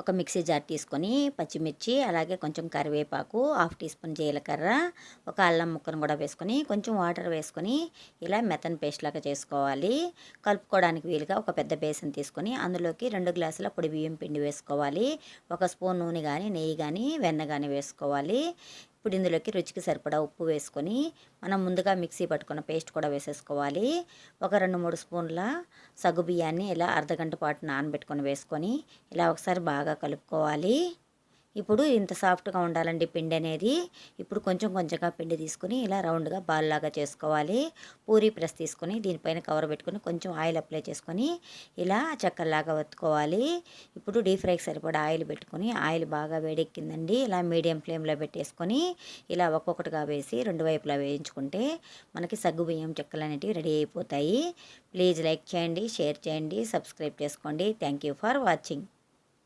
ఒక mixie jar తీసుకొని పచ్చిమిర్చి, అలాగే కొంచెం కరివేపాకు, హాఫ్ టీ స్పూన్ జీలకర్ర, ఒక అల్లం ముక్కను కూడా వేసుకొని కొంచెం వాటర్ వేసుకొని ఇలా మెత్తని పేస్ట్ లాగా చేసుకోవాలి. కలుపుకోవడానికి వీలుగా ఒక పెద్ద బేసన్ తీసుకొని అందులోకి 2 గ్లాసుల పొడి బియ్యం పిండి వేసుకోవాలి. ఒక స్పూన్ నూనె కానీ, నెయ్యి కానీ, వెన్న కానీ వేసుకోవాలి. ఇప్పుడు ఇందులోకి రుచికి సరిపడా ఉప్పు వేసుకొని మనం ముందుగా మిక్సీ పట్టుకున్న పేస్ట్ కూడా వేసేసుకోవాలి. ఒక 2-3 స్పూన్ల సగ్గుబియ్యాన్ని ఇలా అర్ధగంట పాటు నానబెట్టుకొని వేసుకొని ఇలా ఒకసారి బాగా కలుపుకోవాలి. ఇప్పుడు ఇంత సాఫ్ట్గా ఉండాలండి పిండి అనేది. ఇప్పుడు కొంచెం కొంచెంగా పిండి తీసుకుని ఇలా రౌండ్గా బాల్ లాగా చేసుకోవాలి. పూరీ ప్రెస్ తీసుకొని దీనిపైన కవర్ పెట్టుకొని కొంచెం ఆయిల్ అప్లై చేసుకొని ఇలా చెక్కల్లాగా ఒత్తుకోవాలి. ఇప్పుడు డీప్ ఫ్రైకి సరిపడా ఆయిల్ పెట్టుకొని ఆయిల్ బాగా వేడెక్కిందండి. ఇలా మీడియం ఫ్లేమ్లో పెట్టేసుకొని ఇలా ఒక్కొక్కటిగా వేసి 2 వైపులా వేయించుకుంటే మనకి సగ్గుబియ్యం చెక్కలు అనేటివి రెడీ అయిపోతాయి. ప్లీజ్ లైక్ చేయండి, షేర్ చేయండి, సబ్స్క్రైబ్ చేసుకోండి. Thank you for watching.